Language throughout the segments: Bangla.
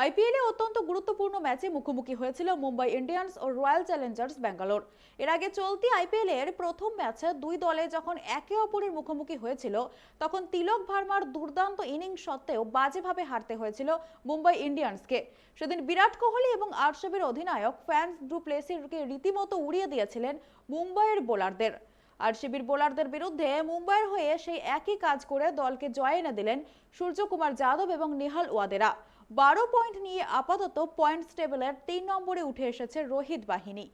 আইপিএলে অত্যন্ত গুরুত্বপূর্ণ ম্যাচে মুখোমুখি হয়েছিল মুম্বাই ইন্ডিয়ান্স ও রয়্যাল চ্যালেঞ্জার্স ব্যাঙ্গালোর। এর আগে চলতি আইপিএলের প্রথম ম্যাচে দুই দলে যখন একে অপরের মুখোমুখি হয়েছিল, তখন তিলক ভার্মার দুর্দান্ত ইনিংস সত্ত্বেও বাজেভাবে হারতে হয়েছিল মুম্বাই ইন্ডিয়ান্সকে। সেদিন বিরাট কোহলি এবং আরসিবির অধিনায়ক ফ্যান্স ডু প্লেসিরকে রীতিমতো উড়িয়ে দিয়েছিলেন মুম্বাইয়ের বোলারদের। আরসিবির বোলারদের বিরুদ্ধে মুম্বাইয়ের হয়ে সেই একই কাজ করে দলকে জয় এনে দিলেন সূর্যকুমার যাদব এবং নেহাল ওয়াদেরা। 12 পয়েন্ট নিয়ে আপাতত পয়েন্টস টেবিলের 3 নম্বরে উঠে এসেছে রোহিত বাহিনী।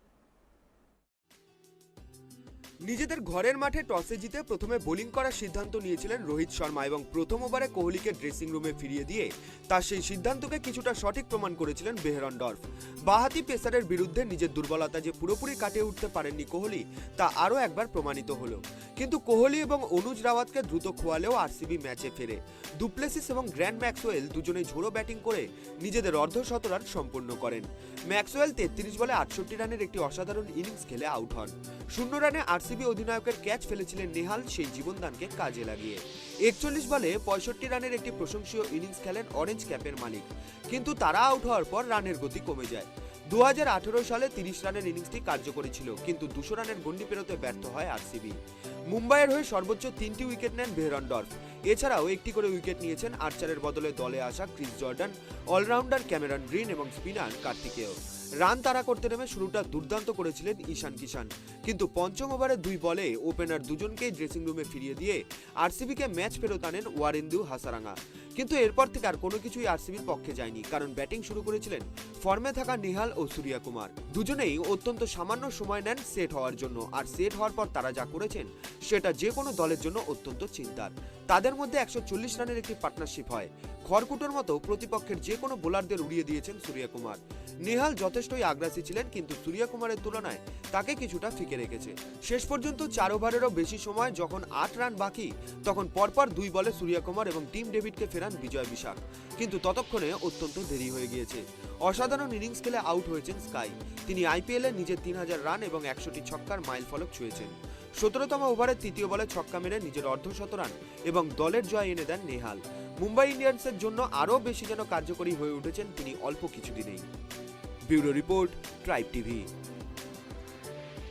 নিজেদের ঘরের মাঠে টসে জিতে প্রথমে বোলিং করার সিদ্ধান্ত নিয়েছিলেন রোহিত শর্মা এবং প্রথম ওভারে কোহলিকে ড্রেসিং রুমে ফিরিয়ে দিয়ে তার সেই সিদ্ধান্তকে কিছুটা সঠিক প্রমাণ করেছিলেন বেহরনডর্ফ। বাঁহাতি পেসারের বিরুদ্ধে নিজের দুর্বলতা যে পুরোপুরি কাটিয়ে উঠতে পারেননি কোহলি, তা আরও একবার প্রমাণিত হলো। কিন্তু কোহলি এবং অনুজ রাওয়াতকে দ্রুত খোয়ালেও আরসিবি ম্যাচে ফেরে। ডু প্লেসিস এবং গ্র্যান্ট ম্যাক্সওয়েল দুজনেই ঝোড়ো ব্যাটিং করে নিজেদের অর্ধশত রান সম্পন্ন করেন। ম্যাক্সওয়েল 33 বলে 68 রানের একটি অসাধারণ ইনিংস খেলে আউট হন। 0 রানে আরসিবি অধিনায়কের ক্যাচ ফেলেছিলেন নেহাল সেই জীবনদানকে কাজে লাগিয়ে। 41 বলে 65 রানের একটি প্রশংসনীয় ইনিংস খেলেন অরেঞ্জ ক্যাপের মালিক, কিন্তু তারা আউট হওয়ার পর রানের গতি কমে যায়। 2018 সালে 30 রানের ইনিংসটি কার্যকরী ছিল, কিন্তু 200 রানের গন্ডি পেরোতে ব্যর্থ হয় আরসিবি। মুম্বাইয়ের হয়ে সর্বোচ্চ 3টি উইকেট নেন বেহরনডর্ফ। এছাড়াও একটি করে উইকেট নিয়েছেন আর্চারের বদলে দলে আসা Chris Jordan, allrounder Cameron Green এবং স্পিনার কার্তিকেয়। রান তাড়া করতে নেমে শুরুটা দুর্দান্ত করেছিলেন ঈশান কিষান, কিন্তু পঞ্চম ওভারে 2 বলে ওপেনার দুজনকেই ড্রেসিং রুমে ফিরিয়ে দিয়ে আরসিবিকে ম্যাচ ফেরত আনেন ওয়ারেন্দু হাসারাঙ্গা। কিন্তু এরপর থেকে আর কোনো কিছুই আরসিবির পক্ষে যায়নি, কারণ ব্যাটিং শুরু করেছিলেন ফর্মে থাকা নেহাল ও সূর্যকুমার। দুজনেই অত্যন্ত সামান্য সময় নেন সেট হওয়ার জন্য, আর সেট হওয়ার পর তারা যা করেছেন সেটা যে কোনো দলের জন্য অত্যন্ত চিন্তার। তাদের মধ্যে 140 রানের একটি পার্টনারশিপ হয়। খড়কুটোর মতো প্রতিপক্ষের যে কোনো বোলারদের উড়িয়ে দিয়েছেন সূর্যকুমার। নেহাল যথেষ্টই আগ্রাসী ছিলেন, কিন্তু সূর্যকুমারের তুলনায় তাকে কিছুটা ফিকে রেখেছে। শেষ পর্যন্ত 4 ওভারেরও বেশি সময় যখন 8 রান বাকি, তখন পরপর 2 বলে সূর্যকুমার এবং টিম ডেভিডকে ফেরান বিজয় বিশাখ, কিন্তু ততক্ষণে অত্যন্ত দেরি হয়ে গিয়েছে। অসাধারণ ইনিংস খেলে আউট হয়েছেন স্কাই। তিনি আইপিএলে নিজের 3000 রান এবং 100টি ছক্কার মাইল ফলক ছুঁয়েছেন। 17তম ওভারে 3য় বলে ছক্কা মেরে নিজের অর্ধশত রান এবং দলের জয় এনে দেন নেহাল। মুম্বাই ইন্ডিয়ান্সের জন্য আরও বেশি যেন কার্যকরী হয়ে উঠেছেন তিনি অল্প কিছুদিনেই। Bureau report, tribe TV.